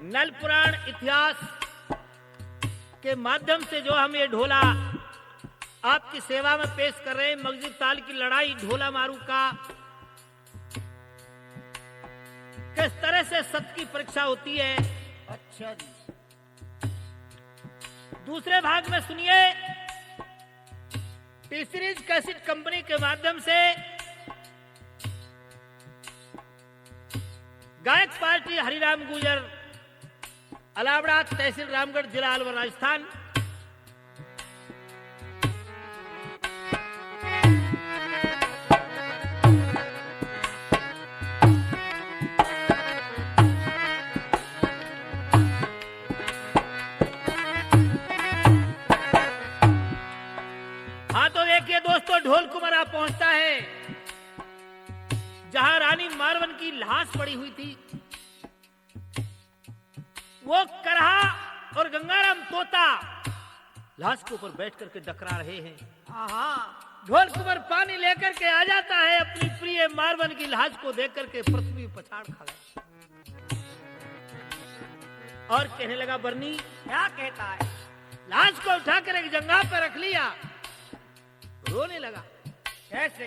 नल पुराण इतिहास के माध्यम से जो हम ये ढोला आपकी सेवा में पेश कर रहे हैं, मगजी ताल की लड़ाई ढोला मारू का किस तरह से सत्य की परीक्षा होती है। अच्छा जी। दूसरे भाग में सुनिए, टी सीरीज कैसेट कंपनी के माध्यम से गायक पार्टी हरिराम गुजर, अलावड़ा, तहसील रामगढ़, जिला अलवर, राजस्थान। हाँ तो देखिए दोस्तों, ढोल कुमरा पहुंचता है जहां रानी मारवन की लाश पड़ी हुई थी। वो करहा और गंगाराम तोता लाश के ऊपर बैठ करके डकरा रहे हैं। ढोल कुंवर पानी लेकर के आ जाता है, अपनी प्रिय मारवन की लाश को देख करके पृथ्वी पछाड़ खा गया और कहने लगा, बरनी क्या कहता है? लाश को उठाकर एक जंगह पर रख लिया, रोने लगा। कैसे?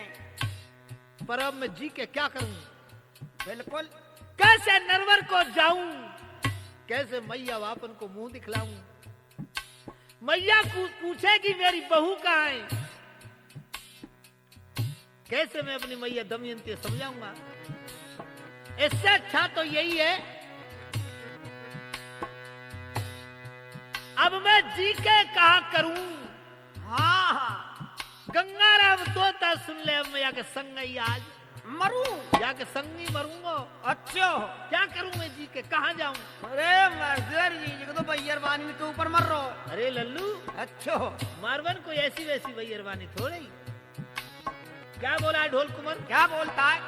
पर अब मैं जी के क्या करूं? बिल्कुल। कैसे नरवर को जाऊं, कैसे मैया वापन को मुंह दिखलाऊं? मैया पूछेगी मेरी बहू कहाँ है, कैसे मैं अपनी मैया दमयंती समझाऊंगा? इससे अच्छा तो यही है, अब मैं जी के कहा करूं? हाँ, गंगाराम तोता सुन ले, अब मैं जाके संग ही आज मरू, जाके संगी मरूंगा। अच्छा क्या करूं मैं जी के, कहाँ जाऊं? अरे मर्दर जी को तो बैरवानी में तो ऊपर मर रहो। अरे लल्लू, अच्छा मारवन को ऐसी वैसी बैरवानी थोड़ी। क्या बोला है ढोल कुंवर? क्या बोलता है?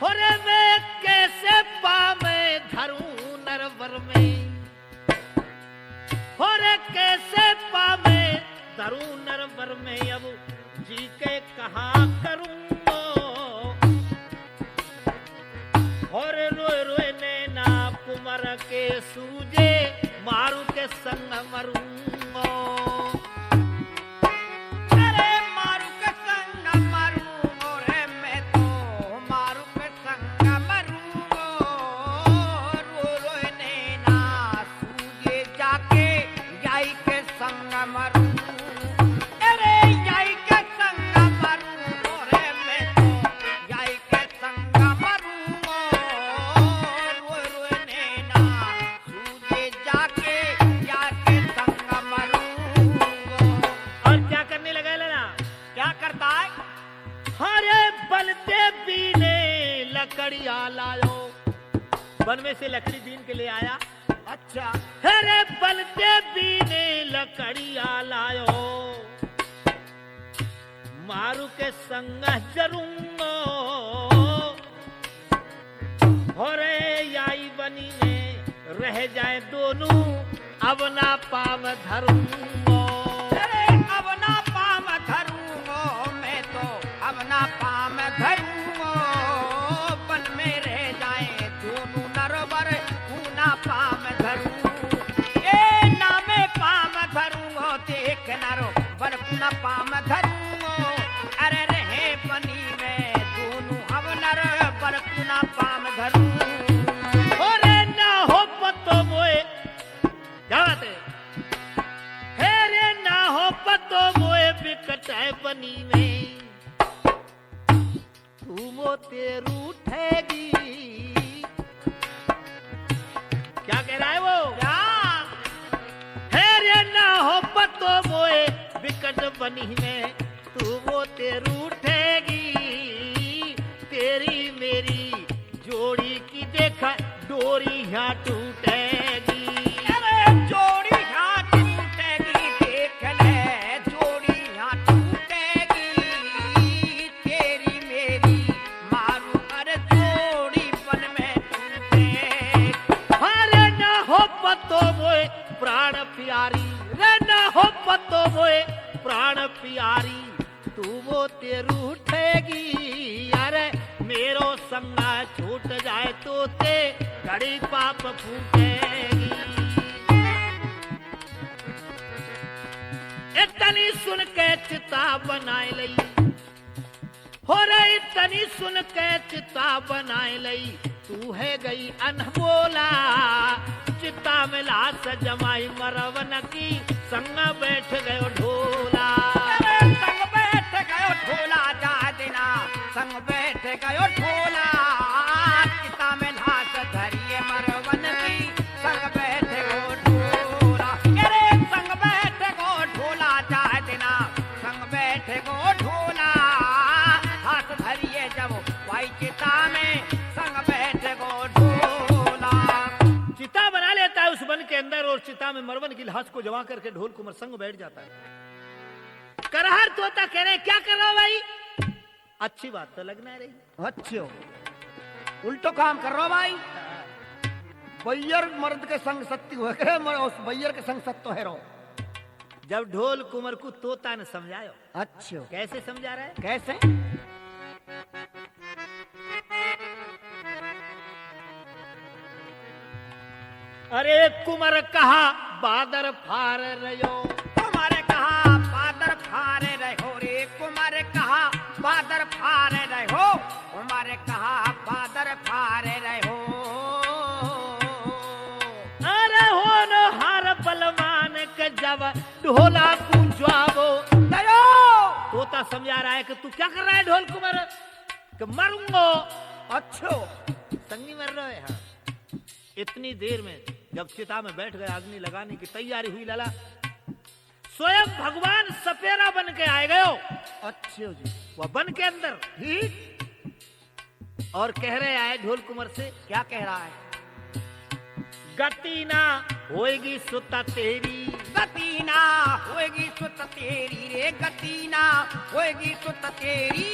होरे मैं कैसे पावे धरूं नरवर में, होरे कैसे पावे धरूं नरवर में, अब जी के कहा करूंगा? और रोए रोए नैना कुंवर के सूजे, मारू के संग मरूंगा। अरे मारू के संग मरूंगा रे, मैं तो मारू के संग मरूंगा। रो रो नैना सूझे जाके याई के संग मरूं। अरे याई के संग मरूंगा रे, मैं तो याई के संग मरूंगा। रो रो नैना सूझे जाके या के संग मरूंगा। और क्या करने लगा लेना? क्या करता है? हरे बलदेवी ने लकड़िया लायो, वन में से लकड़ी बीन के ले आया। अच्छा हरे बलदेवी ने लकड़िया लायो, मारू के संग जरूंगा। होरे याई बनी में रह जाए दोनों, अब ना पाव धरूंगा। अरे अब ना पाम धरूंगा, मैं तो अब ना पाम धरूंगा। बन में रह जाए दोनों नरवर, ना पाम धरूं। ए ना में पाम धरूंगा, देख नरो बर ना पाम धरूंगा। अरे रहे बनी में दोनों अब नर बर ना पाम धरूं। होरे ना हो पतो मोए, क्या बात है? हेरे ना हो पतो मोए, बिकट है बनी में, तू मोते रूठेगी। क्या कह रहा है वो? क्या? हेरे ना हो पतो मोए, बिकट बनी में, तू मोते रूठेगी। तेरी मेरी जोड़ी की देखा, डोरी यहाँ टूटेगी। अरे जोड़ी हाथ टूटेगी, देख ले जोड़ी हाथ टूटेगी। तेरी मेरी मारू, अरे जोड़ी बन में टूटे। हरे ना हो पतो मोए प्राण प्यारी, रे ना हो पतो मोए प्राण प्यारी, तू वो तोते रूठेगी, अरे मेरो संगा छूट जाए तोते घड़ी पाप फूटेगी। इतनी सुन के चिता बनाए लई, हो रही तनी सुन के चिता बनाए लई, तू है गई अनबोला, चिता में लाश जमाई मरवन की, संग बैठ गयो ढोला। संग बैठ गयो ढोला जा देना, संग बैठ गयो ढोला, चिता में लाश धरिए मरवन की, संग बैठ गयो ढोला। अरे संग बैठ गयो ढोला जा देना, संग बैठ गयो ढोला, हाथ धरिए जब भाई चिता में, संग बैठ गयो ढोला। चिता बना लेता है उस वन के अंदर और चिता में मरवन की लाश को जमा करके ढोल कुंवर संग बैठ जाता है। करहर तोता कह रहे क्या कर रहा हो भाई? अच्छी बात तो लगना रही। अच्छो उल्टो काम कर रहा भाई। बैयर मर्द के संग सत्य हो गए, उस बैयर के संग सत्य है रो। जब ढोल कुंवर को तोता ने समझायो। अच्छो कैसे समझा रहा है? कैसे? अरे कुंवर कहा बादर फार रहो, कुमार कहा बादर फारे रहो रे, कुमार कहा बादर फारे रहो, कुमार कहा बादर फारे रहो। अरे हो न हार बलवान के जब ढोला को जावो दयो तोता समझा रहा है कि तू क्या कर रहा है ढोल कुंवर? कि मरूंगो। अच्छो संगी मर रहे हैं। हाँ। इतनी देर में जब चिता में बैठ गए, अग्नि लगाने की तैयारी हुई, लाला स्वयं भगवान सपेरा बन के आए गयो। अच्छो जी वह वन के अंदर ही और कह रहे आए ढोल कुंवर से, क्या कह रहा है? गति ना होएगी सुता तेरी, गति ना होएगी सुत तेरी रे, गति ना होएगी सुत तेरी,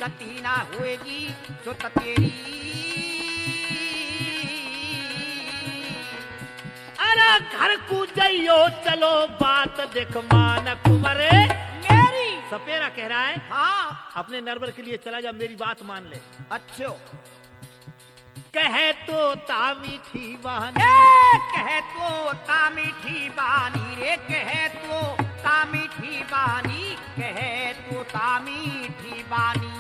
गति ना होएगी सुत तेरी। अरे घर को जइयो चलो बात देख मान कुंवरे मेरी। सपेरा कह रहा है हाँ अपने नरवर के लिए चला जा, मेरी बात मान ले। अच्छो कहे तो मीठी बहानी, कहे तो ता मीठी बानी रे, कहे तो ता मीठी बानी, कहे तो ता मीठी बानी।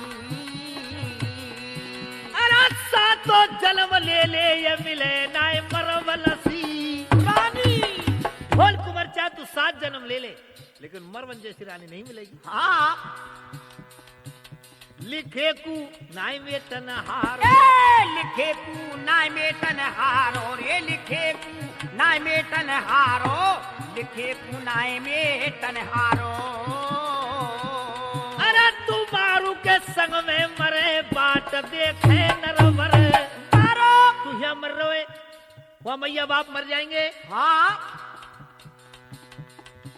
अरे सातो जन्म ले ले ये मिले नाय मरवलसी रानी। ढोल कुंवर चाहे तू 7 जन्म ले ले, लेकिन मरवन जैसी रानी नहीं मिलेगी। हाँ लिखे कु नाय में तनहार, लिखे कु नाय में तनहारो रे, लिखे कु नाय में तनहारो, लिखे कु नाय में तनहारो। अरे तू मारू के संग में मरे बाट देखे नरवर, मारो तू यहाँ मर रहे, वहाँ मैया बाप मर जाएंगे। हाँ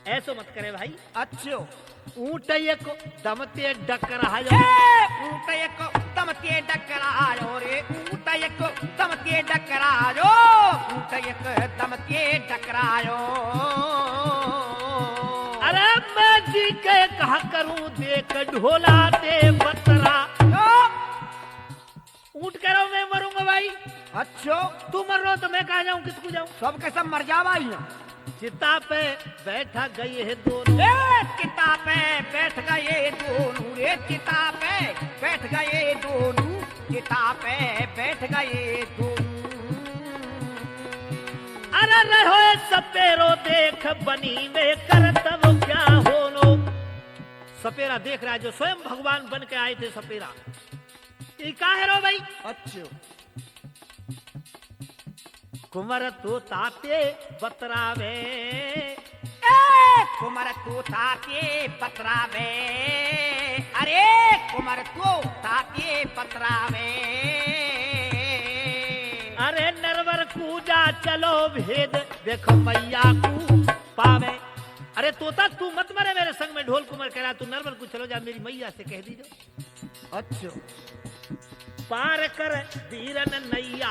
ऐसो मत करे भाई। अच्छो ऊंट एक दमते डकरायो, ऊंट एक दमते डकरायो रे, ऊंट एक दमते डकरायो, ऊंट एक दमते डकरायो। अरे मैं जी के कहा करूं देख ढोला दे बतरा, ऊंट कह रहा हूं मैं मरूंगा भाई। अच्छो तू मर रहा तो मैं कहा जाऊं, किसको जाऊं? सब के सब मर जावा ही। चिता पे बैठा गए है दोनों, चिता पे बैठ गए दोनों रे, चिता पे बैठ गए दोनों, चिता पे बैठ गए दोनों। अरे रहो सपेरो देख बनी में करतब क्या होनो। सपेरा देख रहा है, जो स्वयं भगवान बन के आए थे सपेरा, ये का है रो भाई? अच्छो कुंवर तो ताते बतरावे, कुमार तू ताते बतरावे, अरे कुमार तू ताते बतरावे। अरे नरवर कूजा चलो भेद देखो मैया को पावे। अरे तोता तू मत मरे मेरे संग में, ढोल कुंवर कह रहा तू नरवर को चलो जा, मेरी मैया से कह दीजो। अच्छो पार कर वीरन नैया,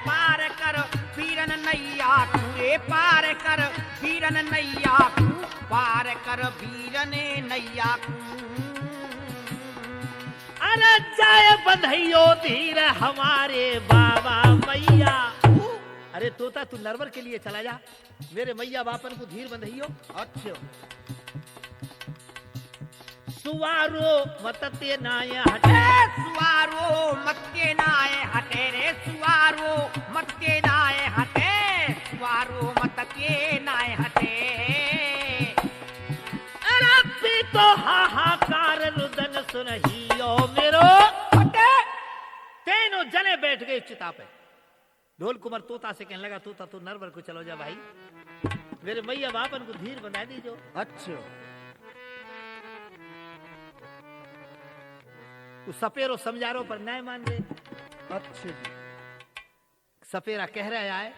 पार कर वीरन नैया रे, पार कर वीरन नैया, पार कर वीरन नैया। अरे जाए बंधइयो धीर हमारे बाबा मैया। अरे तोता तू नरवर के लिए चला जा, मेरे मैया बापन को धीर बंधइयो। अच्छा सुवारो मतते नाय हटे, ए सुवारो मत्ते नाय हटे रे, सुवारो मत्ते नाय हटे, सुवारो मत्ते नाय हटे। अरे पी तो हाहाकार रुदन सुनहियो मेरो हटे। तीनों जने बैठ गए चिता पे। ढोल कुमार तोता से कहने लगा, तोता तू नरवर को चलो जा भाई, मेरे मैया बापन को धीर बना दीजो। अच्छा उस सपेरो समझारो पर न्याय मान गए। अच्छा जी सपेरा कह रहा है,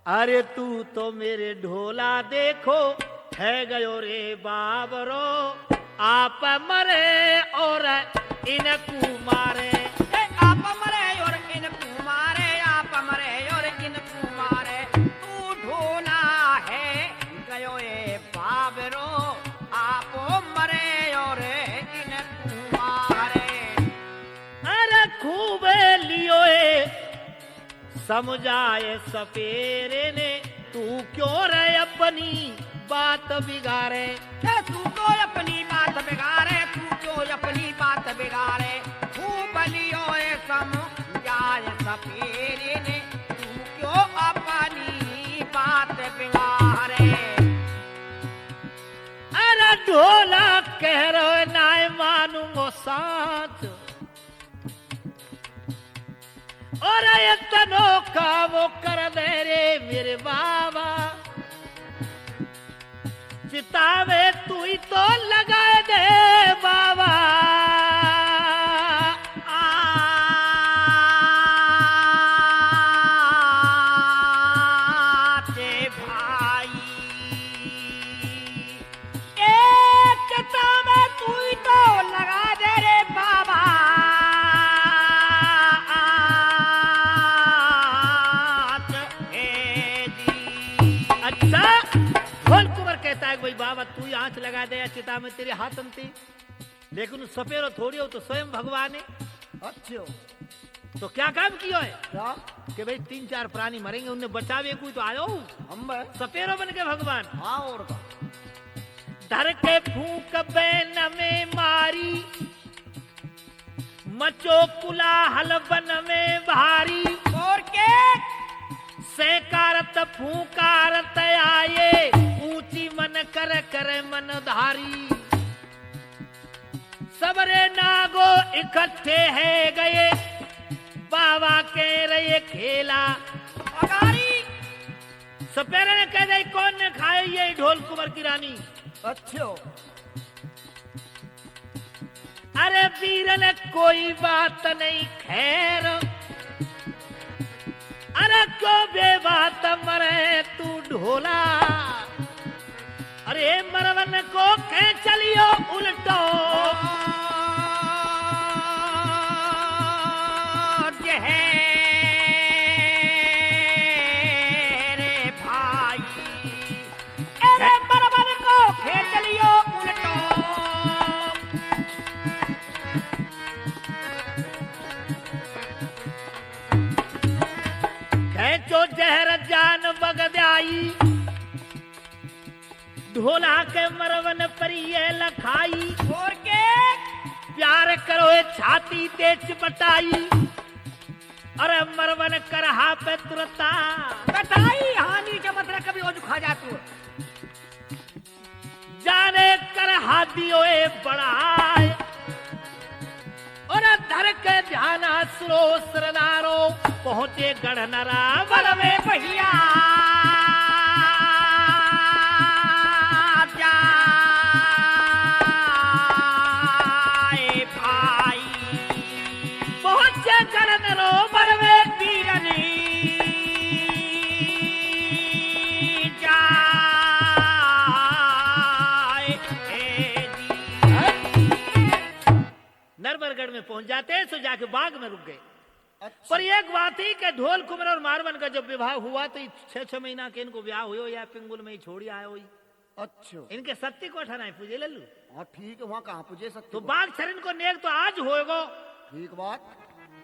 अरे तू तो मेरे ढोला देखो है गयो रे बाबरो, आप मरे और इनको मारे। ए आप मरे और इनको मारे, आप मरे और इनको मारे। तू ढोला है गयो ए बाबरो, आप मरे और इनको मारे। अरे खूब लियो समझाए सपेरे ने, तू क्यों रे अपनी बात बिगाड़े। तू क्यों अपनी बात बिगाड़े, तू क्यों अपनी बात बिगाड़े। खूब लियो समझाए सपेरे ने, तू क्यों अपनी बात बिगाड़े। अरे ढोला कह रहे नाय मानूंगो साथ, और तनो का वो कर दे रे मेरे बाबा, चितावे तू ही तो लगा दे बाबा। आते भाई एक चितावे तू ही तो लगा दे रे बाबा। अच्छा ढोल कुंवर कहता है भाई बाबा तू ही आंच लगा दे चिता में, तेरे हाथ अंती, लेकिन उस सपेरो थोड़ी हो तो स्वयं भगवान है। अच्छा तो क्या काम किया है क्या कि भाई 3-4 प्राणी मरेंगे, उन्हें बचावे कोई तो आयो हम सपेरो बन के भगवान। हाँ और का धर के फूक बैन में मारी, मचो कुलाहल बन में भारी। और के सेकारत फूकारत आए, ऊंची मन कर करे मन धारी। सबरे नागो इकट्ठे है गए, बाबा के रहे खेला अगारी। सपेरे ने कह दे कौन ने खाए ये ढोल कुंवर की रानी। अच्छा अरे वीरन कोई बात नहीं खैर, अरे क्यों बेबात मरे तू ढोला। अरे मरवन को खे चलियो उल्टो, रे भाई अरे मरवन को खे चलियो उल्टो। खेचो जहर जान बगदाई, ढोला के मरवन पर ये लखाई। और के प्यार करो ये छाती ते चिपटाई, अरे मरवन करहा पे तुरता। कटाई हानि के मतलब कभी और खा जा तू। जाने करहा दियो ए बड़ाए, और धर के ध्यान सुरो सरदारो, पहुंचे गढ़नरा बल में भैया जाए भाई। पहुंचे गढ़नरो बल में वीरनी नरवरगढ़ में पहुंच जाते हैं, सो जाके बाग में रुक गए। अच्छा। पर एक बात ही कि ढोल कुंवर और मारवन का जब विवाह हुआ तो 6-6 महीना के इनको ब्याह हुई या पिंगुल में ही छोड़ी आए हुई। अच्छा इनके सत्य को ठहराए पूजे लल्लू। हाँ ठीक है, वहाँ कहाँ पूजे सकते तो हो? बाघ शरण को नेक तो आज होएगो। ठीक बात।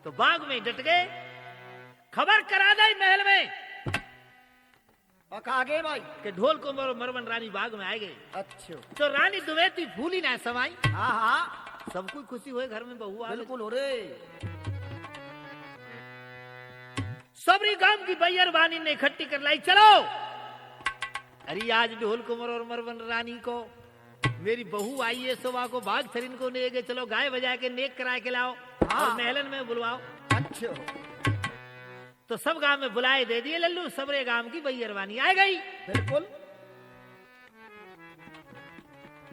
तो बाघ में डट गए, खबर करा दे महल में कहा गए भाई? कि ढोल को मरवन रानी बाग में आए गए। अच्छा तो रानी दुवेती फूली ना समाई, हाँ हाँ सब कुछ खुशी हुए, घर में बहू आ गई। बिल्कुल हो रे। सबरी गांव की बैयर वानी ने इकट्ठी कर लाई, चलो अरे आज ढोल कुंवर और मरवन रानी को मेरी बहू आई है, सुबह को बाघ शरीन को ले गए, चलो गाय बजा के नेक करा के लाओ और महलन में बुलवाओ। अच्छा तो सब गांव में बुलाए दे दिए लल्लू, सबरे गांव की बैयर वानी आ गई। बिल्कुल।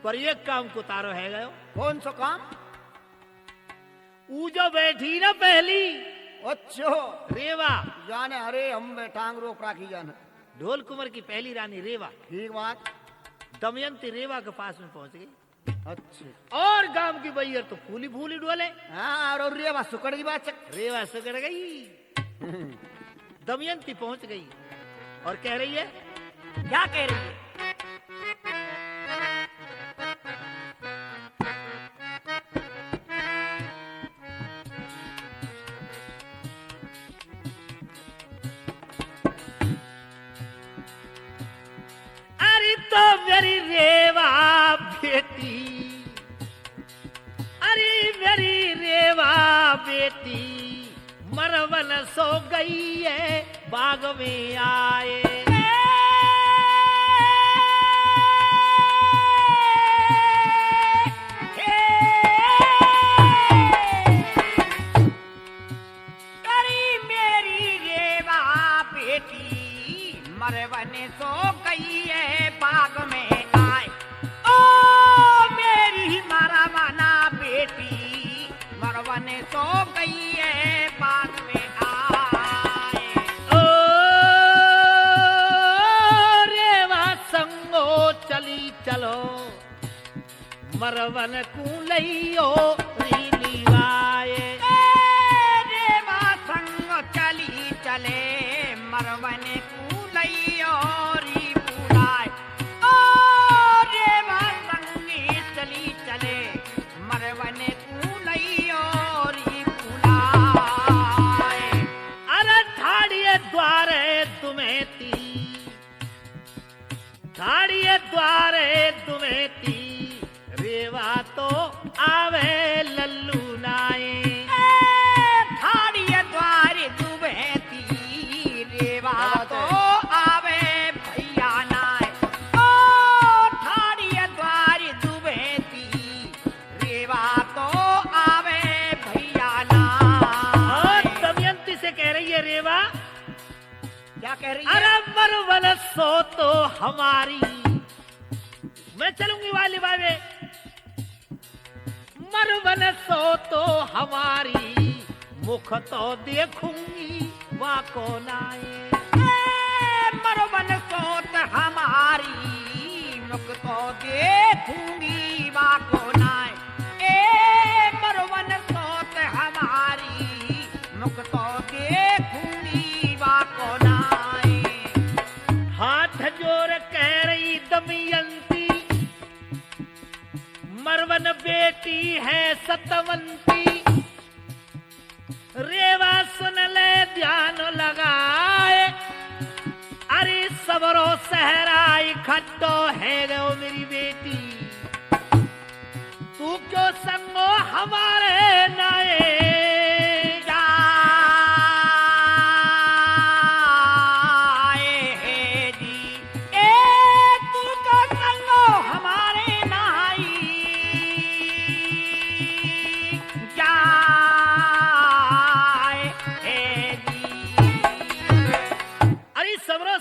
पर एक काम को तारो है गयो। कौन सा काम? ऊ जो बैठी ना पहली अच्छा रेवा, जाने अरे हम टांग रोक राखी जाने। ढोल कुंवर की पहली रानी रेवा, ठीक बात। दमयंती रेवा के पास में पहुंच गई। अच्छा और गांव की बैयर तो फूली फूली डोले। हाँ और रे बस सुकड़ की बात। रेवा सुकड़ गई, दमयंती पहुंच गई और कह रही है, क्या कह रही है? अरे तो मेरी रेवा बेटी, अरे मेरी रेवा बेटी मरवन सो गई है बाग में आए। मरवन सो गई है बाग में आए। ओ मेरी मरवना बेटी मरवन सो गई है बाग में आए। ओ रेवा संगो चली चलो मरवन कूलइयो रीली वाए। रेवा संग चली चले मरवन री बुलाए। ओ रेवा संगी चली चले मरवन री बुलाए। अरे ठाड़िए द्वारे दुमेती, ठाड़िए द्वारे दुमेती रेवा तो आवे लल्लू नाए। ठाड़िए द्वारे दुमेती रेवा तो रेवा क्या कह रही है? अरे मरवन सो तो हमारी, मैं चलूंगी वाली बाबे, मरवन सो तो हमारी मुख तो देखूंगी वा को नाए। मरवन सोत हमारी मुख तो देखूंगी वा को नाए। ए मरवन सोत हमारी मुख तो देखूंगी वा को नाए। हाथ जोड़ कह रही दमयंती मरवन बेटी है सतवंती। रेवा सुन ले ध्यान लगाए, अरे सबरो सहरा इकट्ठो है गो मेरी बेटी, तू क्यों संगो हमारे नाए।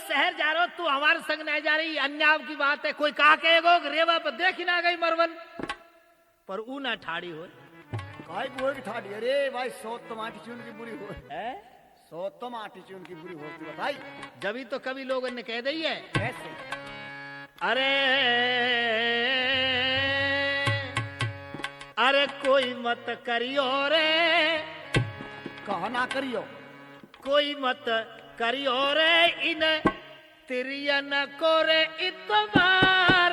शहर जा रहे हो, तू हमारे संग नहीं जा रही, अन्याय की बात है। कोई कहा कहेगो रेवा पर देख ही ना गई मरवन, पर ऊ ना ठाड़ी हो। काय बुए की ठाड़ी? अरे भाई सोत तो माटी चुन की बुरी हो है, सोत तो माटी चुन की बुरी होती बताई। जब तो कभी लोगों ने कह दी है कैसे? अरे अरे कोई मत करियो रे, कहा ना करियो, कोई मत करियो रे इन तिरियन को रे इतबार।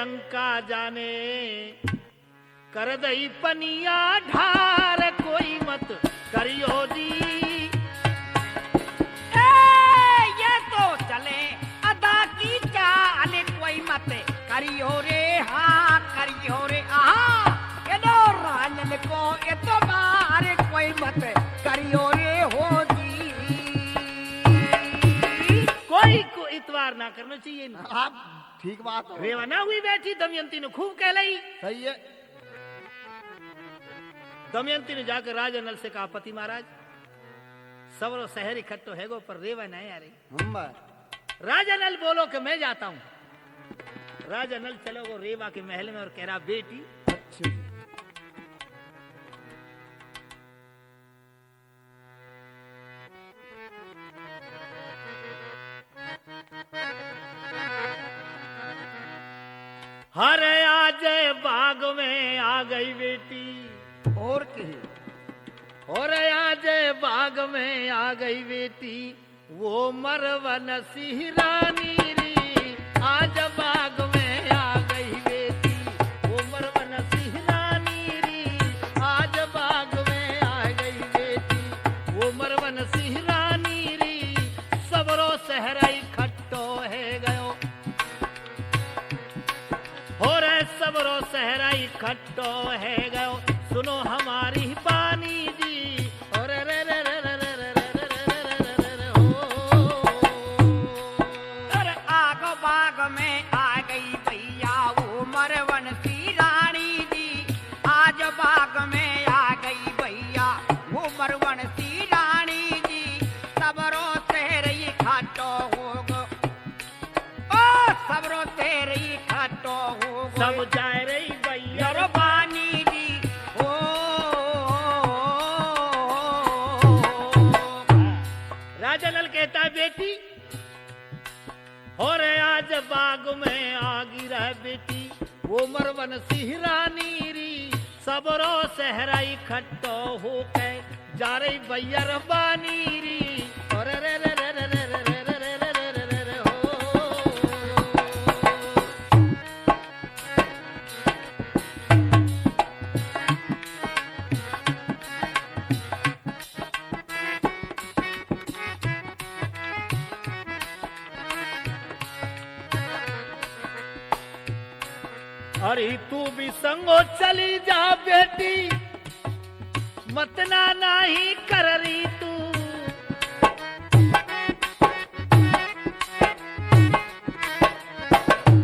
लंका जाने, कर दई पनिया ढार कोई मत करियो जी। ये तो चले अदा की चाल, कोई मत करियो रे, हाँ करियो रे, ये दो राजन को एतबार कोई मत करियो रे हो जी। कोई को इतवार ना करना चाहिए। आप ठीक बात है। रेवा ना हुई बैठी, दमयंती ने खूब कहलाई। सही है। दमयंती ने जाकर राजा नल से कहा, पति महाराज सवरो शहर इकट्ठो है गो, पर रेवा नहीं आ रही। राजा नल बोलो कि मैं जाता हूं। राजा नल चलो वो रेवा के महल में और कह रहा, बेटी अच्छा हरे आज बाग में आ गई बेटी, और कही और आज बाग में आ गई बेटी, वो मरवन सिंह रानी री, आज बाग में आ गई बेटी, वो मरवन सिंह रानी री, आज बाग में आ गई बेटी, वो मरवन सिंह रानी री, सबरो सहराई खट्टो है गयो, और सबरो सहराई खट्टो है गयो, सुनो हमारी बानी जी, और रे रे रे रे रे रे रे रे रे रे हो। अरे आग बाग में आ गई भैया वो मरवनसी रानी जी, आज बाग में आ गई भैया वो मरवनसी रानी जी, सबरो तेरे खाटो होगो, ओ सबरो तेरे खाटो होगो, सब जाए रही भैया बानी जी, ओ राजा नल कहता है, बेटी और आज बाग में आ गिरा बेटी, वो मरवन सिंह रानी री, सबरो सहराई खट्टो हो के जा रही भैया बानी री, और रे रे रे रे रे रे रे रे रे रे रे रे हो। अरे तू भी संगो चली जा बेटी, मतना नाही कररी तू,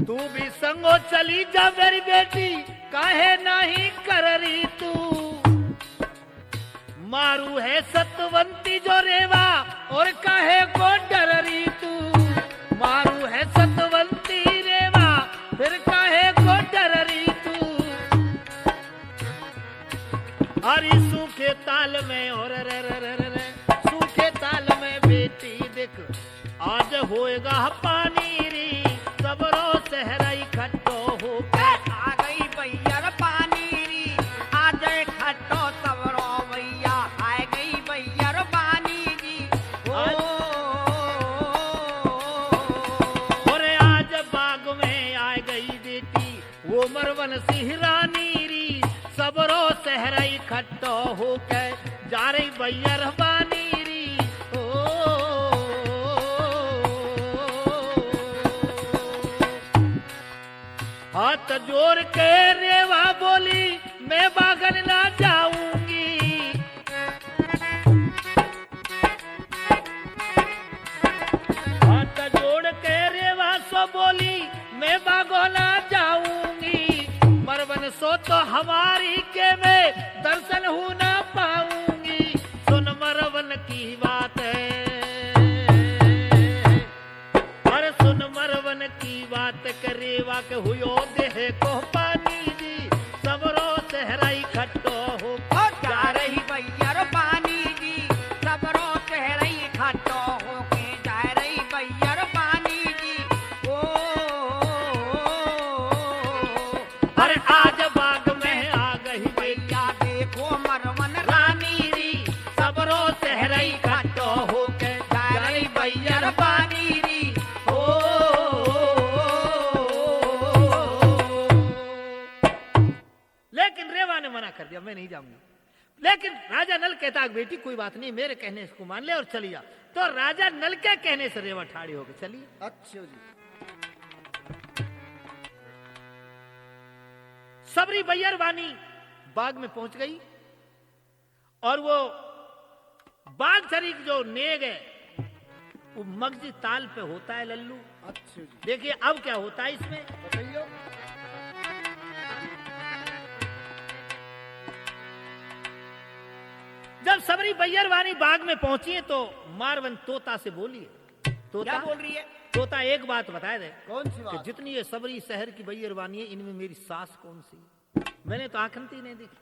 तू भी संगो चली जा मेरी बेटी, काहे नाही कररी तू, मारू है सतवंती जो रेवा, और काहे को डररी तू, मारू है सतवंती रेवा, फिर काहे को डररी तू, अरे सूखे ताल में, और रे रे रे रे रे, सूखे ताल में बेटी देख, आज होएगा पानी री, सबरो सहराई खट्टो हो के, आ गई भैया पानी री, आज खट्टो सबरो भैया, आ गई भैया पानी जी, और आज बाग में आ गई बेटी, वो मरवन सिंह रानी री, सबरो सहराई खट्टो हो के जा रही भैया बानी री, हाथ जोड़ के रेवा बोली, मैं बागन ना जाऊंगी, हाथ जोड़ के रेवा सो बोली, मैं बागो ना जाऊंगी, मरवन सो तो हमारी के मैं दर्शन हूं ना पाऊंगी, सुन मरवन की बात है, अरे सुन मरवन की बात करेवा के हुयो देह को पानी जी, सबरो सहराई खट्टो हो जा रही भैया पानी जी, सबरो चेहरे खट्टो हो के जा रही भैया पानी जी, ओ अरे आज बाग में आ गई भैया देखो मरवन रानी री, सबरो सहराई खट्टो हो के जा रही भैया पानी जी, ओ मैं नहीं जाऊंगी। लेकिन राजा नल कहता है बेटी कोई बात नहीं, मेरे कहने को मान ले और चली जा। तो राजा नल के कहने से रेवा ठाड़ी होकर चली। अच्छा जी। सबरी बैयरवानी बाग में पहुंच गई और वो बाग चरी जो नेग है वो मगजी ताल पे होता है लल्लू। अच्छा जी। देखिए अब क्या होता है इसमें, बताइए। जब सबरी बैयरवानी बाग में पहुंची है तो मारवन तोता से बोली है। तोता क्या बोल रही है? तोता एक बात बता दे कौन सी कि बात? जितनी ये सबरी शहर की बैयरवानी है इनमें मेरी सास कौन सी? मैंने तो आखंती नहीं देखी।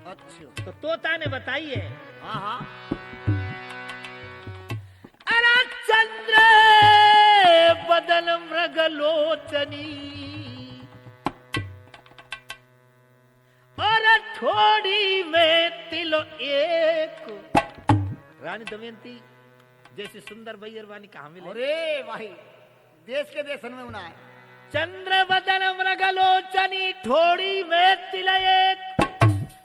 अच्छा। तो तोता ने बताई है, हाँ हाँ। अरे चंद्र बदन मृगलोचनी और थोड़ी में तिलो एक। रानी दमयंती जैसी सुंदर बैयरवानी कहाँ मिले? अरे भाई देश के देशन में उना है। चंद्र बदन मृगलोचनी थोड़ी में तिल एक।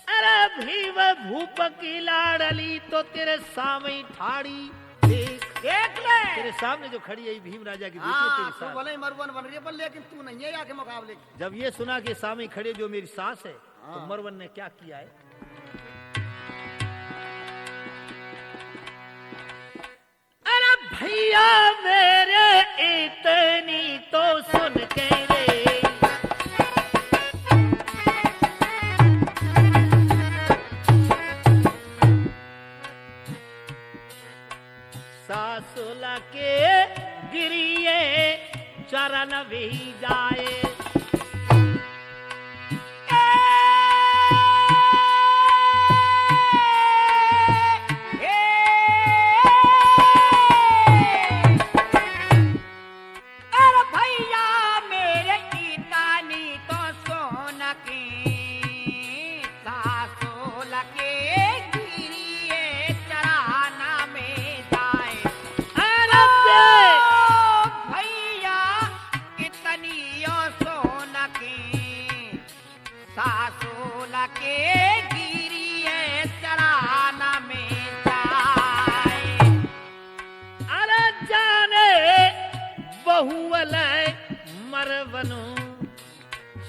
अरे भीम भूप की लाडली तो तेरे सामने ठाड़ी देख। देख ले। तेरे सामने जो खड़ी है भीम राजा की बेटी है हाँ तेरी तू सास। भले ही मरवन बन रही है पर लेकिन तू नहीं है आके मुकाबले की। जब ये सुना कि सामने खड़े जो मेरी सास है तो मरवन ने क्या किया है? अरे भैया मेरे इतनी तो सुन के रे, सासुला के गिरिए चरण भी जाए। अरे भैया मेरे इतानी तो सोन की सासो लगे गिरिए चराना में जाए। अरे भैया इतनी सोन की सासो लगे गिरिए चराना में जाए। अरे जाने बहुअल मरवनु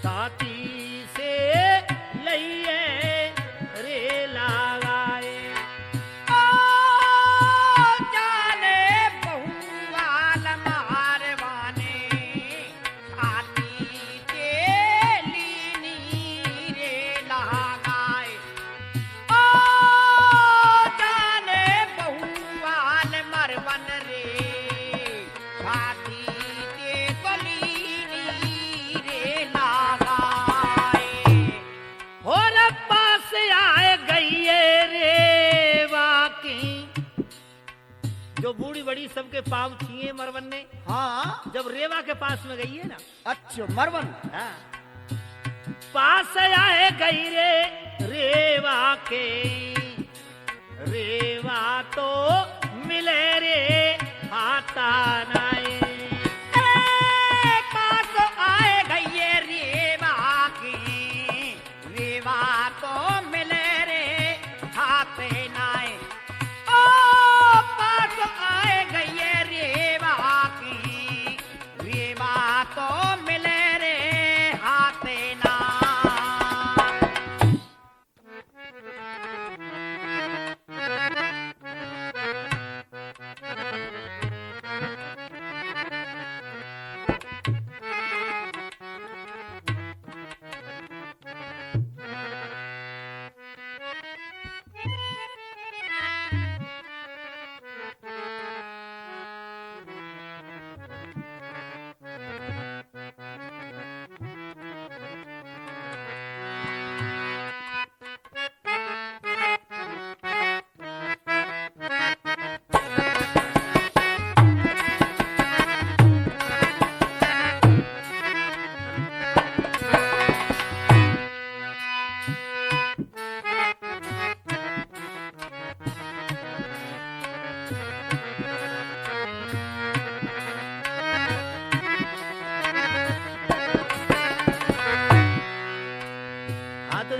साथी से लइए रे लगाए। ओ जाने बहुवाल मारवाने छाती के लीनी रे लगाए। ओ जाने बहुवाल मरवन रे छाती के लीनी रे लगाए। और पास आए गईए रे वाकी, जो बूढ़ी बड़ी सबके पाव छीए मरवन ने। हाँ। जब रेवा के पास में गई है ना, अच्छा मरवन। हाँ, पास आए गई रे रेवा के, रेवा तो मिले रे हाथा नाए। पास आए गई रेवा की रेवा तो मिले रे हाथे नाए। ओ पास आए गई रेवा की रेवा तो मिले रे हाथे नाए।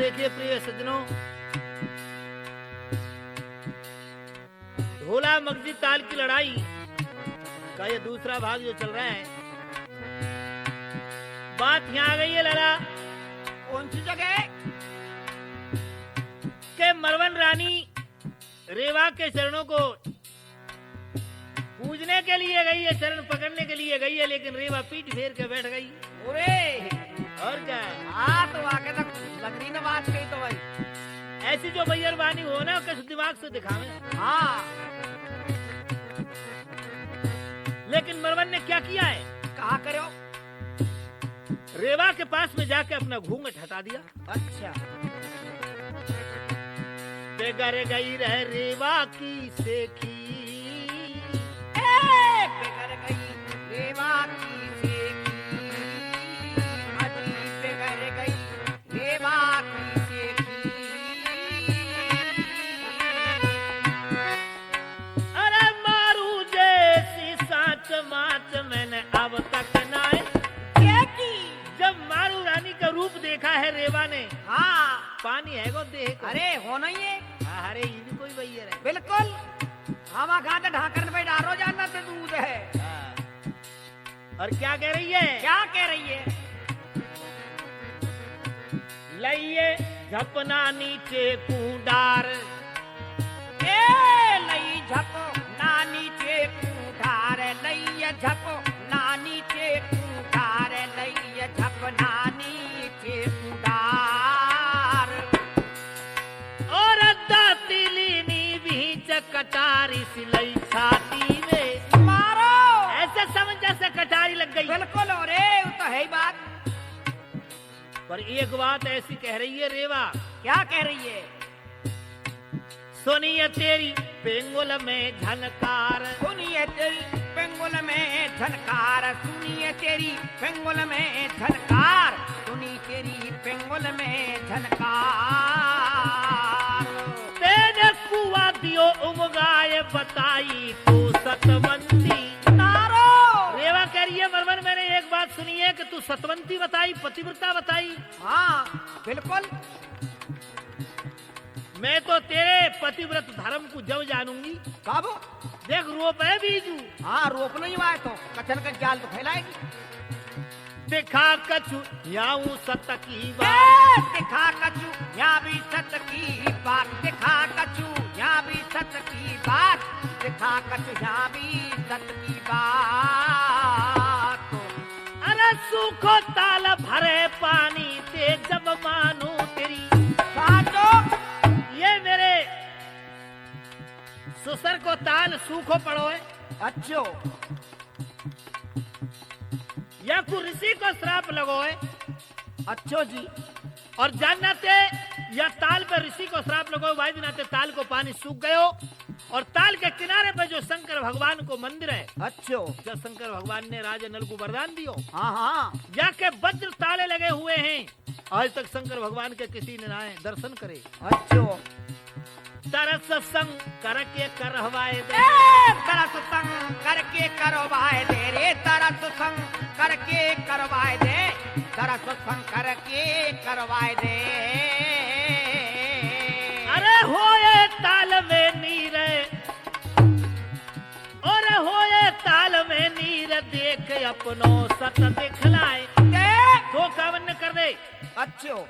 देखिए प्रिय सज्जनों, ढोला मगजी ताल की लड़ाई का ये दूसरा भाग जो चल रहा है। बात यहाँ आ गई है लड़ा, कौन सी जगह? के मरवन रानी रेवा के चरणों को पूजने के लिए गई है, चरण पकड़ने के लिए गई है, लेकिन रेवा पीठ फेर के बैठ गई। अरे और क्या है? हाँ तो आगे तक लगनी ना बात कही तो भाई। ऐसी जो बैरवानी हो ना कुछ दिमाग से दिखावे। हाँ लेकिन मरवन ने क्या किया है? कहा करो। रेवा के पास में जाके अपना घूंघट हटा दिया। अच्छा बेगर गई रह रेवा की सेखी, बेगर गई रेवा की सेखी, अजी बेगर गई रेवा की सेखी। अरे मारू जैसी साच माच मैंने अब तक ना क्या की? जब मारू रानी का रूप देखा है रेवा ने, हाँ पानी है को देह को। अरे हो नहीं है। अरे ये भी कोई भैया है। बिल्कुल हम खाते ढाकर पे डारो जाना तो दूध है। और क्या कह रही है? क्या कह रही है? लइये झपना नीचे कूडार, ए लई झपो ना नीचे कूठार, लई झपो ना नीचे कूठार, लई झप ना नीचे कूठार। और दातिलीनी बीच कटारी सिलई छाती में मारो। ऐसे समझ जैसे कटारी लग गई। बिल्कुल और वो तो है ही बात। पर एक बात ऐसी कह रही है रेवा, क्या कह रही है? सुनिए तेरी पेंगुल में झनकार, सुनिए तेरी पेंगुल में झनकार, सुनिए तेरी पेंगुल में झनकार, सुनी तेरी पेंगुल में झनकार। तेने कुआ दियो उमगाए बताई तू सतवंती। नारो रेवा कह रही है मरवन मैंने एक बात सुनी है कि तू सतवंती बताई, पतिव्रता बताई। हाँ बिल्कुल। मैं तो तेरे पतिव्रत धर्म को जब जानूंगी। कब? देख रोप है बीजू। हाँ रोक नहीं हुआ है तो कचन का जाल तो फैलाएगी। दिखा कछु याऊ सत की ए, बात, दिखा कछु यहाँ भी सत की बात, दिखा कछु यहाँ भी सत की बात, दिखा कछु यहाँ भी सत की बात। अरे सूखो ताल भरे पानी ते जब मानू तेरी। साचो ये मेरे सुसर को ताल सूखो पड़ो है, अच्छो या को ऋषि को श्राप लगो है। अच्छो जी। और जानना ते या ताल पे ऋषि को श्राप लगो भाई दिनाते ताल को पानी सूख गयो। और ताल के किनारे पे जो शंकर भगवान को मंदिर है, अच्छो जब शंकर भगवान ने राजा नल को वरदान दियो, हाँ हाँ जाके वज्र ताले लगे हुए हैं। आज तक शंकर भगवान के किसी ने ना दर्शन करे। अच्छो तरस संग करके करवाए दे, तरस संग करके करवाए दे रे, तरस संग करके करवाए दे, तरस संग करके करवाए दे। अरे होए ताल में नीर, और होए ताल में नीर देख अपनो सत दिखलाए। तो कावन कर दे, अच्छो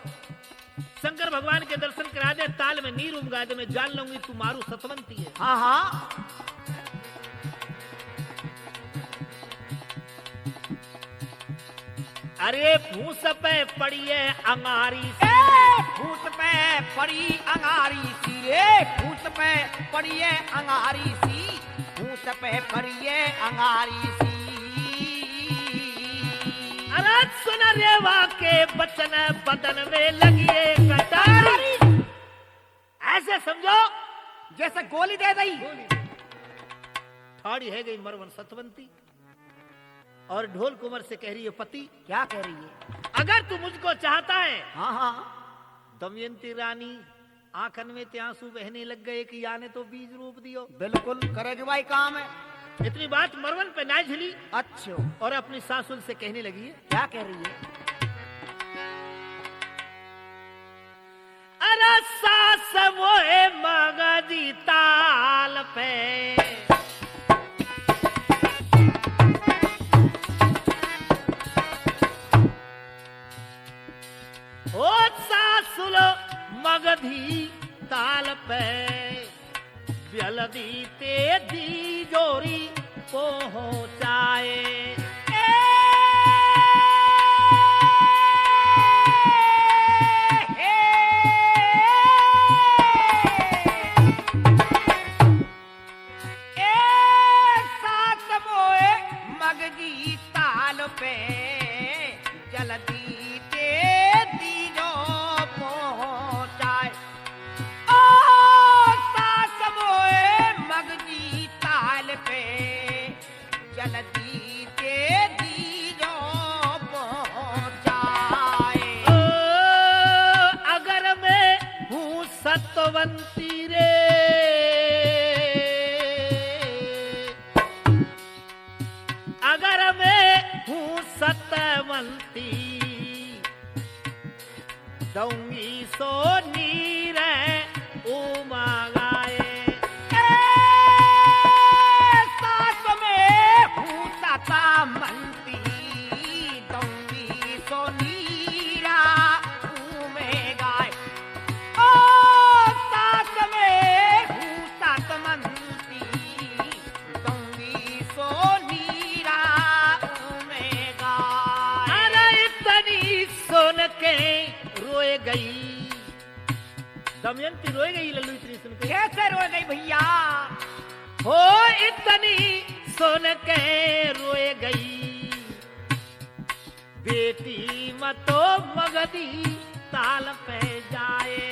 शंकर भगवान के दर्शन करा दे, ताल में नीर उमगा दे, मैं जान लूंगी तू मारू सतवंती है। हाँ हाँ अरे फूस पे पड़ी है अंगारी सी, फूस पे पड़ी अंगारी सी रे, फूस पे पड़ी है अंगारी सी, फूस पे पड़ी है अंगारी सी। अरे सुन रेवा के बचन बदन में लगिए कटारी। ऐसे समझो जैसे गोली दे दी। ठाड़ी है गई मरवन सतवंती और ढोल कुंवर से कह रही है पति, क्या कह रही है? अगर तू मुझको चाहता है, हाँ हाँ दमयंती रानी आंखन में ते आंसू बहने लग गए कि या ने तो बीज रूप दियो। बिल्कुल करेगी भाई काम है। इतनी बात मरवन पे ना झिली अच्छो और अपनी सासुल से कहने लगी है, क्या कह रही है? समोए मगजी ताल पे ओ सासुलो मगधी ताल पे जल्दी ते दी जोरी पहुंचाए मगजी ताल पे जल्दी ते दीजो पहुंचाए ओ सास मोए मगजी ताल पे जल्दी ते दीजो पहुंचाए ओ अगर मैं हूँ सतवंती रे अगर मैं हूँ सतवंती दूंगी सो नीर उमागाए सास में हूँ सतवंती दूंगी सो नीरा में गाय ओ सास में हूँ सतवंती दूंगी सो नीरा में गाय अरे इतनी सुन के रोए गई दमयंती रोए गई लल्लू इतनी सुन के कैसे रो गई भैया हो इतनी सुन के रोए गई बेटी मतो मगधी ताल पे जाए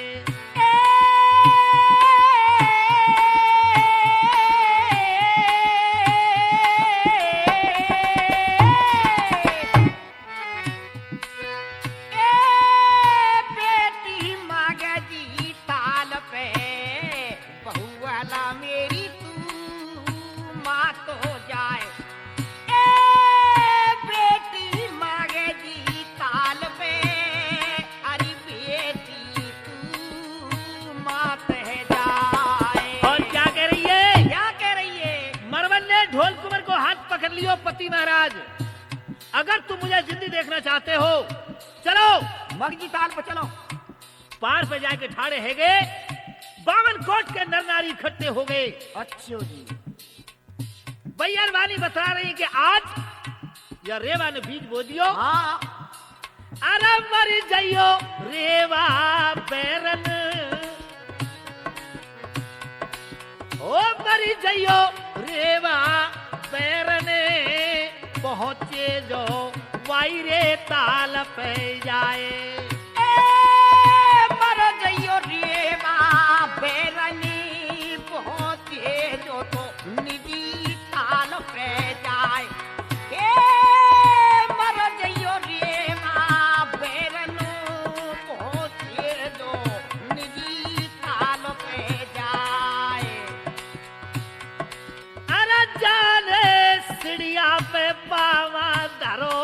बेटी मगजी ताल पे बहुवाला मेरी तू माँ तो जाए बेटी मगजी ताल पे अरे बेटी तू माँ तह जाए और क्या कह रही है क्या कह रही है मरवन ने ढोल कुंवर को हाथ पकड़ लियो पति महाराज अगर तुम मुझे जिंदगी देखना चाहते हो चलो मगजी ताल पे चलो पार पे जाके ठाड़े है गए 52 कोट के नर नारी इकट्ठे हो गए अच्छो जी बैरवानी बता रही कि आज या रेवा ने बीज बो दियो हाँ अरे मर जाइयो रेवा बैरन ओ मर जाइयो रेवा बैरन पहुंचे जो वायरे ताल पे जाए मर जइयो रेवा बेरनी पहुंचे जो तो निजी ताल पे जाए मर जइयो रेवा बेरनो पहुंचे जो निजी ताल पे जाए अरे जाने सीढ़िया पे पावा धरो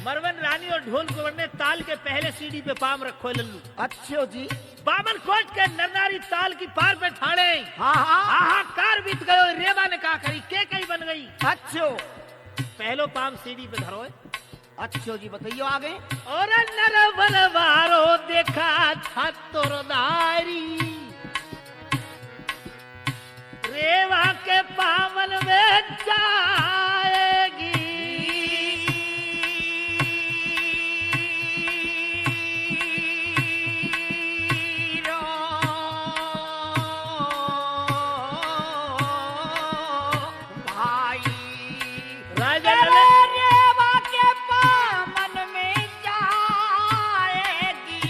मरवन रानी और ढोल कुंवर ने ताल के पहले सीढ़ी पे पाम रखो है लल्लू अच्छो जी 52 कोट के नरनारी ताल की पार पे ठाड़े हाँ हाँ हाहाकार बीत गयो रेवा ने कहा करी के कई बन गई अच्छो पहलो पाम सीढ़ी पे धरो है अच्छो जी बताइयो आगे और नर बलवारो देखा छतुरदारी रेवा के पावन में जाएगी राजा रेवा के पावन में जाएगी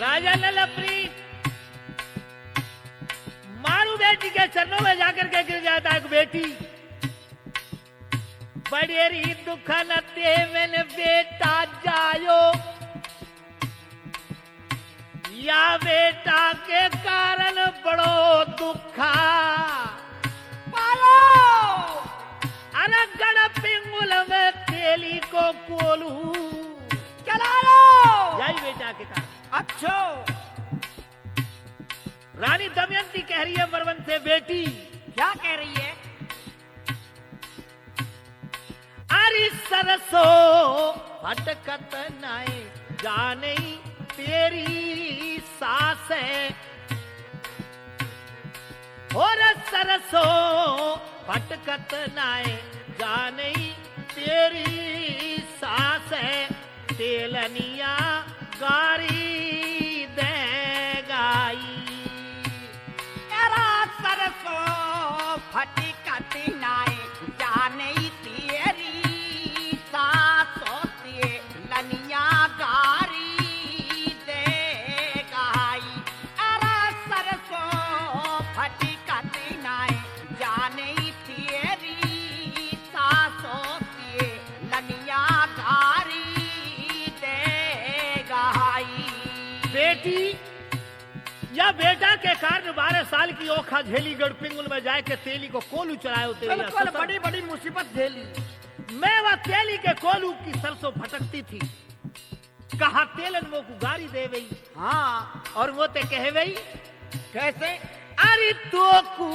राजा लल अपनी मारू बेटी के चरणों में जाकर के गिर जाता है बेटी बड़ेरी दुख न ते मैंने बेटा जायो या बेटा के कारण बड़ो दुखा पालो अरे गण पिंगुल में तेली को कोलू चला लो यही बेटा के कारण। अच्छो रानी दमयंती कह रही है मरवन से, बेटी क्या कह रही है? अरे सरसो भटकत नाए जाने तेरी सास है, और सरसो भटकत नाए जाने तेरी सास है, तेलनिया गारी दे गाई। तेरा सरसो फटकत नाए जाने तेरी सासों से लनिया गारी दे गाई। तेरा सरसो फटकत नाए जाने तेरी सासों से लनिया गारी दे गाई। बेटी या बेटा के कारण 12 साल की ओखा झेली गढ़ पिंगुल में जाए के तेली को कोलू चढ़ायो तेरी बिल्कुल बड़ी बड़ी मुसीबत झेली। मैं वह तेली के कोलू की सरसों भटकती थी, कहा तेलन वो को गारी दे गई। हाँ और वो ते कहे गई कैसे? अरे तो कू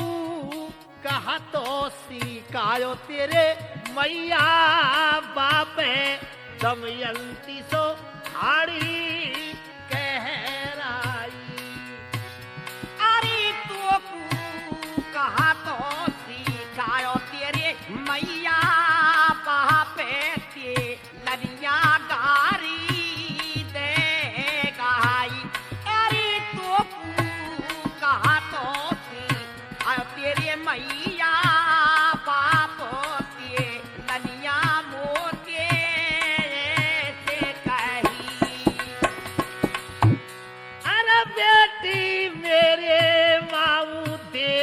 कहा तो सिकायो तेरे मैया बापे दमयंती सो हाड़ी कहराई। अरे तो कहा तो सिखायो तेरे मैया बापे ते लनिया गारी दे गाई। अरे तो कहा तो सिखायो तेरे मैया बाप ते लनिया मोते से कही। अरे बेटी मेरे माऊ देखा,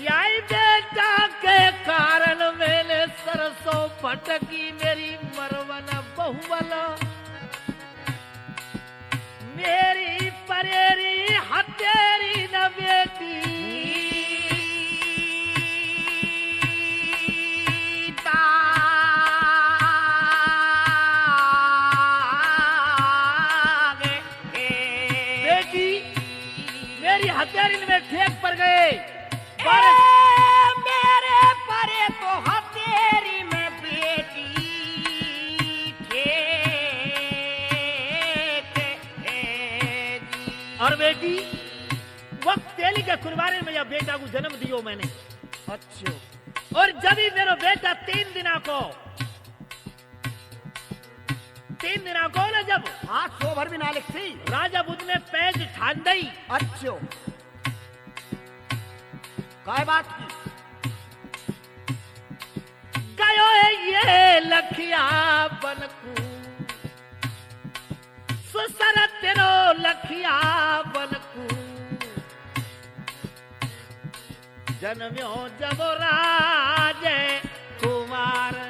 यही बेटा के कारण मैंने सरसों फटकी मेरी मरवन बहुबल, मेरी परेरी हथेरी न बेटी हत्यारिन में ठेक पर गए। मेरे परे तो हथेरी में बेटी और बेटी वक्त तेली के कुर्बानी में यह बेटा को जन्म दियो मैंने। अच्छा और जब ही मेरा बेटा 3 दिना को ना जब हाँ सो भर भी ना लिखती। राजा बुद्ध में पैज ठान दई। अच्छो काय बात की? गयो है ये लखिया बनकू सुसर तेरो लखिया बनकू, जन्म्यो जब राज कुमार।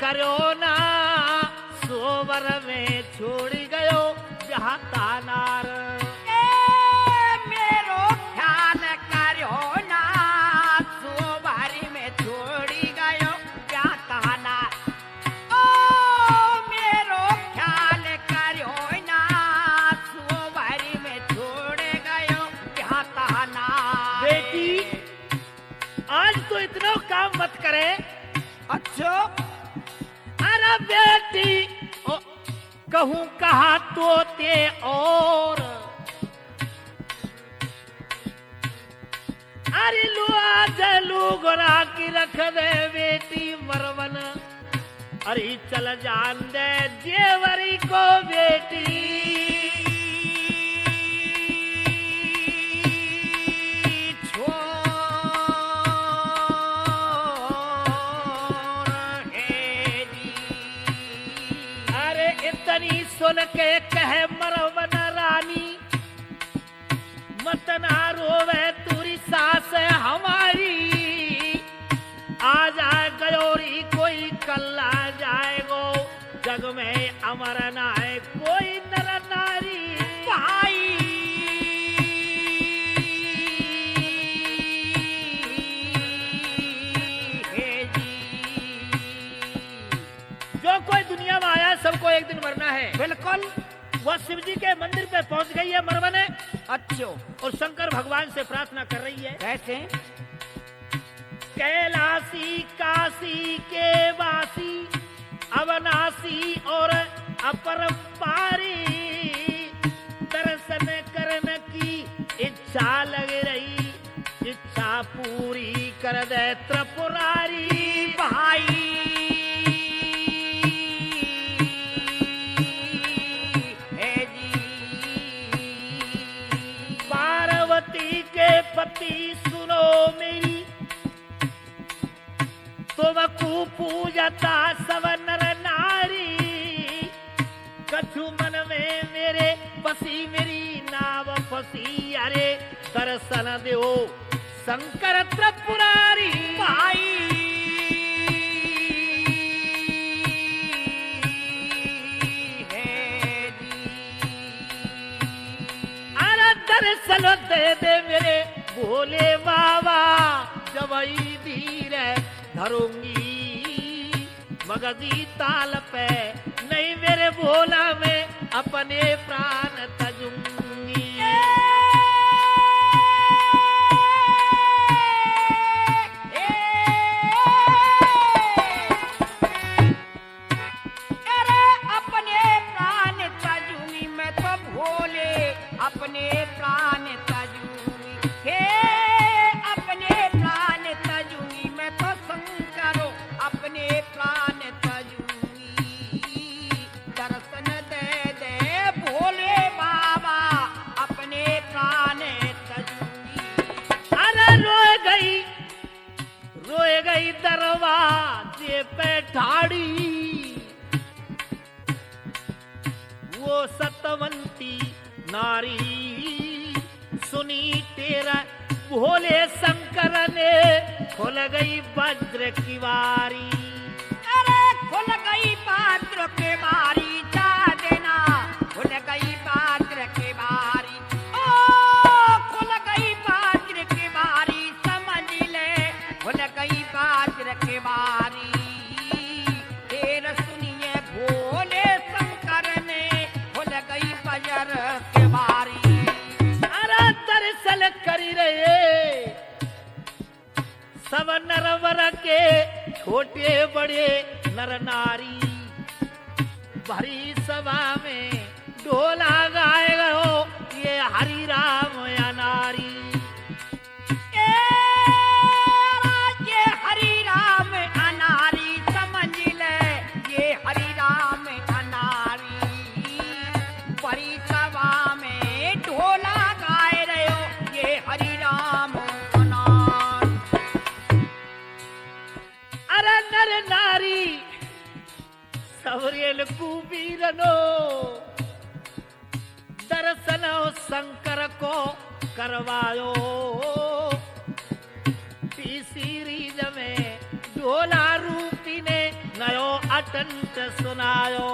करो ना सोवर में छोड़ गयो जहाँ तानार। मेरो ख्याल करो ना सोवर में छोड़ी गयो जहाँ तानार। ओ मेरो ख्याल करो ना सोवर में छोड़ गयो जहाँ तानार। बेटी आज तो इतना काम मत करे। अच्छा अरे बेटी कहूँ कहा तोते और अरे लुआ जलू गोरा की रख दे बेटी मरवन अरे चल जान दे जेवरी को बेटी सुन के कहे मरवन रानी मत ना रोवे तुरी सास हमारी आ जाए गयोरी कोई कल्ला जाएगो जग में अमर ना है कोई नर नारी भाई जो कोई दुनिया में आया सबको एक दिन मरना है। बिल्कुल। वह शिव जी के मंदिर पे पहुंच गई है मरवन। अच्छो। और शंकर भगवान से प्रार्थना कर रही है। कैसे? कैलाशी काशी के वासी अवनाशी और अपरंपारी दर्शन करने की इच्छा लग रही इच्छा पूरी कर दे त्रिपुरारी भाई पति सुनो मेरी तुमको पूजता सब नर नारी कछु मन में मेरे बसी मेरी नाव फसी अरे दर्शन दो शंकर त्रिपुरारी भाई अरे दर्शन दे मेरे भोले बाबा जबई धीर धरूंगी मगजी ताल पे नहीं मेरे भोला में अपने प्राण तजूंगी अरे अपने प्राण तजूंगी मैं तो भोले अपने प्राण तजूंगी हे अपने प्राण तजूंगी मैं तो शंकरो अपने प्राण तजूंगी दर्शन दे दे भोले बाबा अपने प्राण तजूंगी अरे रोए गई दरवाजे पे ठाड़ी वो सतवंती नारी सुनी तेरा भोले शंकर ने खुल गई वज्र की बारी अरे खुल गई वज्र के बारी जा देना खुल गई वज्र के बारी ओ खुल गई वज्र के बारी समझ ले खुल गई वज्र के बारी तेरा सुनिए भोले शंकर ने खुल गई वज्र के बारी दर्शन करी रहे सब नरवर के छोटे बड़े नर नारी भरी सभा में ढोला गाए गयो ये हरि राम या नारी ये हरि राम अनारी समझ ले ये हरि राम अनारी भरी सभा में ढोला गाए रहे हो ये हरि राम अनार अरे नर नारी सवरेल कुबीरनो दर्शन शंकर को करवायो सीरीज में ढोला रूपी ने नयो अटंट सुनायो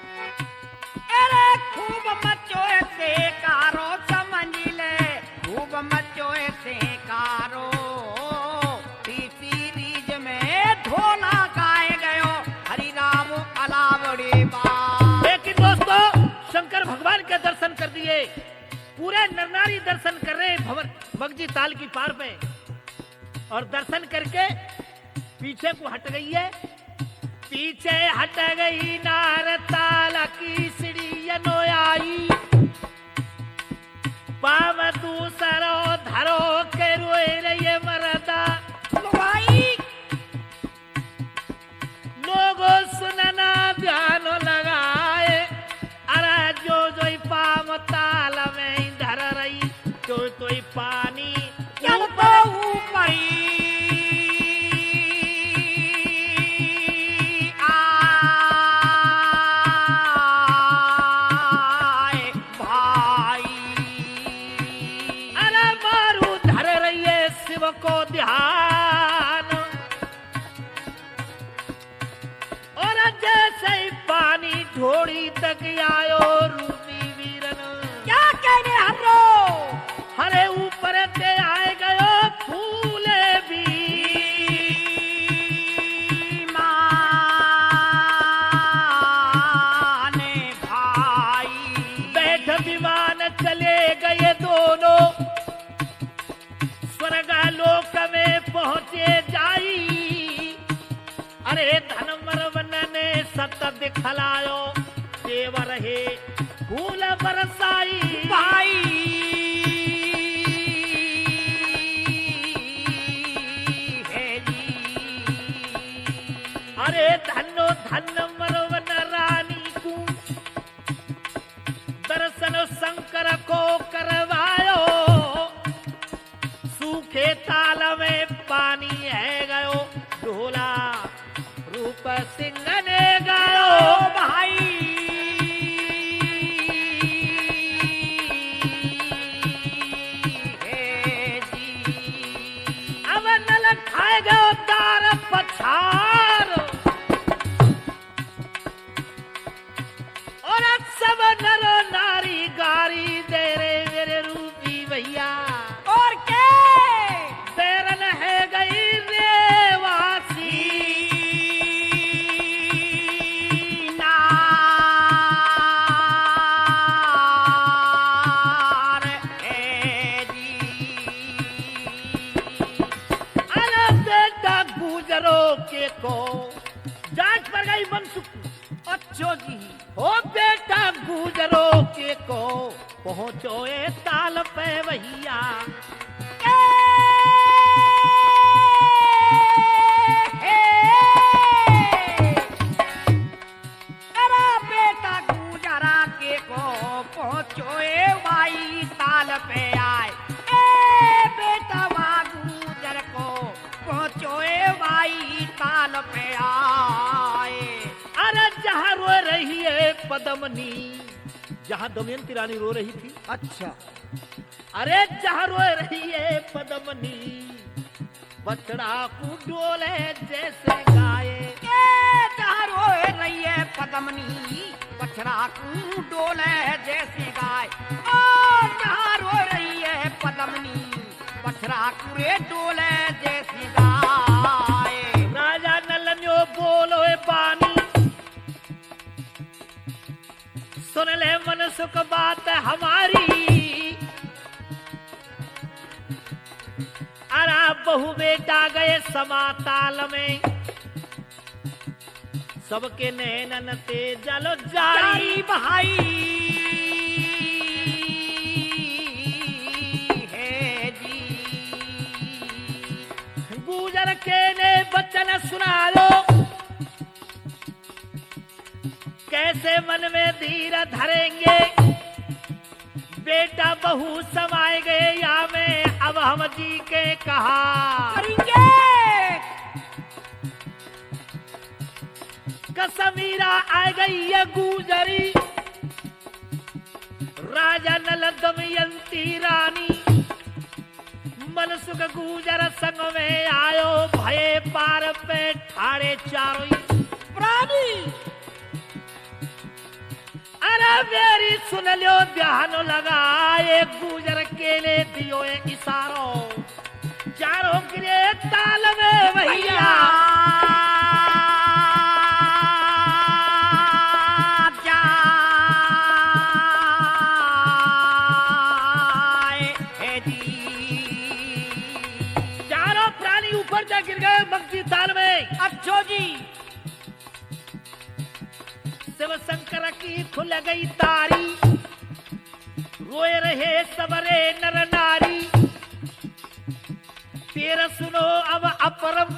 अरे खूब मचो से कारो समझ ले खूब मचो से कारो सीरीज में ढोला गाए गयो हरि राम अलावड़ी बा। लेकिन दोस्तों शंकर भगवान के दर्शन कर दिए पूरे नरनारी दर्शन कर रहे भवन मगजी ताल की पार पे और दर्शन करके पीछे को हट गई है। पीछे हट गई नार ताल की सीढ़ियनो आई, पाव दूसरो धरो के रोए रही मरदा लुगाई लोगो सुनना ध्यान लगाए। अरे जो जो पाम ताल में धर रही तो पानी जब तो ऊपर आए भाई। अरे मारू धर रही है शिव को ध्यान, और जैसे ही पानी ढोड़ी तक आयो रूपी वीरन क्या कहने हम लोग हरे ऊपर ते आए गयो फूले भी माने भाई। बैठ विमान चले गए दोनों, स्वर्ग लोक में पहुंचे जाई। अरे धनमरवन ने सत दिखलायो देव रहे फूल बरसाई भाई है जी। अरे धनो धन मरवन रानी को दर्शन शंकर को करवायो। सूखे ताल में पानी है गयो, ढोला रूप सिंह ने गायो भाई है जी। अब नल खाए गयो तार पछार, और सब नर नारी गारी दे रे मेरे रूपी भैया। और के बैरन है गई रेवासी, नार है जी। अरे बेटा गुजरो के को जांच पर गई मनसुख। अच्छो जी ओ बेटा गुजरो के को पहुंचो ए ताल पे भैया। तेरा बेटा गुजरा के को पहुंचो ए भाई ताल पे आए। ए बेटा वहाँ गुजर को पहुंचो ए भाई ताल पे आए। अरे जहाँ रो रही है पद्मनी, जहाँ दमयंती रानी रो रही थी। अच्छा अरे जहाँ रो रही है पद्मनी, बछड़ा को डोले जैसे गाये। के जहाँ रोए रही है पद्मनी, बछड़ा को डोले जैसे गाय। ओ जहाँ रो रही है पद्मनी, बछड़ा कुरे डोले जैसी गाय। राजा नलन्यो बोलो ए पानी, सुन ले मन सुख बात हमारी। अरा बहु बेटा गए समाताल में, सबके नैनन ते जलो जारी। जारी भाई है जी। गुजर के ने बचन सुना लो, कैसे मन में धीर धरेंगे। बेटा बहू समाए गए या में अब हम जी के कहा करेंगे। कसमीरा आ गई ये गुजरी, राजा नल दमयंती रानी। मनसुख गुजर संग में आयो, भये पार पे ठाड़े चारों प्राणी अरे मेरी सुन लो ध्यान लगाए। गुजर के ले दियो ए इशारो, चारों गिरे ताल में भैया। जाए है जी। चारों प्राणी भक्ति ताल में। अच्छो जी। शिव शंकर की खुल गई तारी, रोए रहे सबरे नर नारी। तेरा सुनो अब अपरम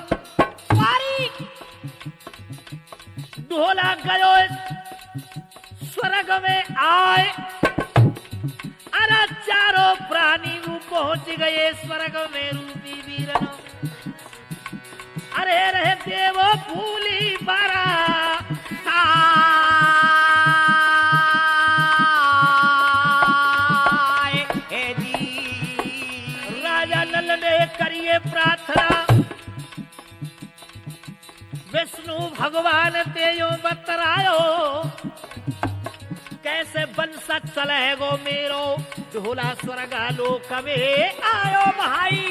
पारी। ढोला गयो स्वर्ग में आए, अरे चारों प्राणी वो पहुंच गए स्वर्ग में रूपी वीरन। अरे रहे देवो भूली बारा राजा नल ने करिए प्रार्थना, विष्णु भगवान तेयो बतरायो, कैसे बंश चलेगो मेरो, ढोला स्वर्गा लोक में आयो भाई।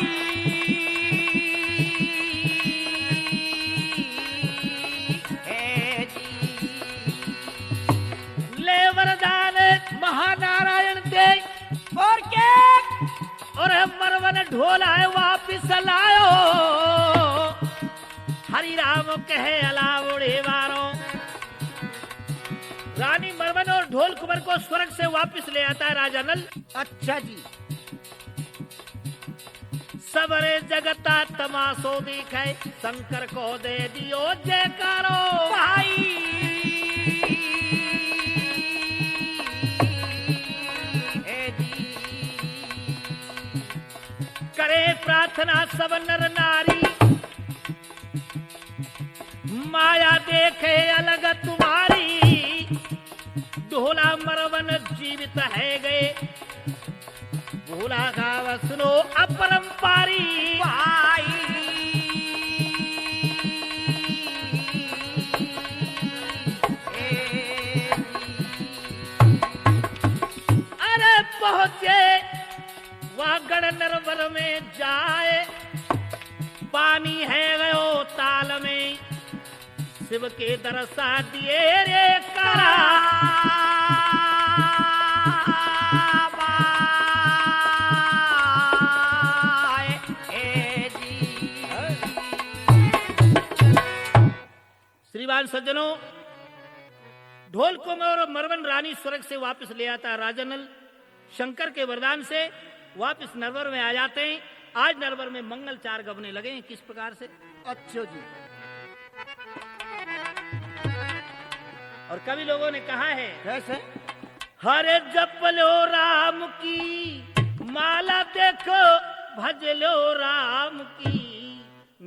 ले वरदान महानारायण दे, और क्या? और मरवन ढोला वापिस लायो। हरि राम कहे अलावड़े वारो। रानी मरवन और ढोल कुंवर को स्वर्ग से वापस ले आता है राजा नल। अच्छा जी। सबरे जगता तमाशो दिखे, शंकर को दे दियो जयकारो भाई। करे प्रार्थना सब नर नारी, माया देखे अलग तुम्हारी। ढोला मरवन जीवित है गए, भोला का वसनो अपरंपारी भाई। अरे पहुंचे वह गण नरवर में जाए, पानी है गयो ताल में, शिव के दरसा दिए रे करा। श्रीमान सज्जनों, ढोल कुंवर और मरवन रानी स्वर्ग से वापस ले आता राजनल। शंकर के वरदान से वापस नरवर में आ जाते हैं। आज नरवर में मंगल चार गबने लगे हैं। किस प्रकार से? अच्छो जी। और कवि लोगों ने कहा है, कैसे? हरे जप लो राम की माला, देखो भज लो राम की,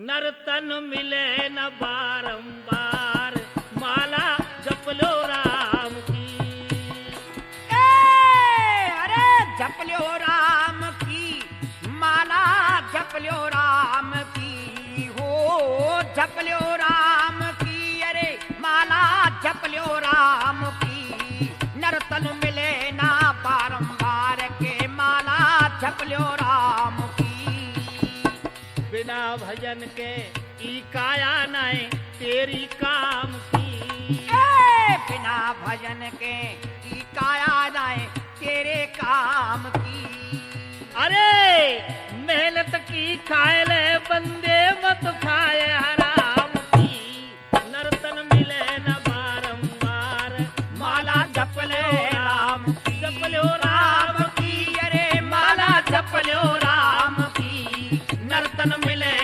नर्तन मिले न बारंबार, माला जप लो राम की। अरे जप लो राम की माला, जप लो राम की हो, जप लो राम की। अरे माला जप लो राम की, नर्तन मिले ना बारंबार के, माला जप लो राम की। बिना भजन के ई काया नाय तेरी काम की। बिना भजन के ई काया नाय तेरे काम की। अरे मेहनत की खाए ले बंदे, मत खाए हराम की, नर्तन मिले न बारंबार, माला जप ले राम की, जप लो राम की। अरे माला जप लो राम की, नर्तन मिले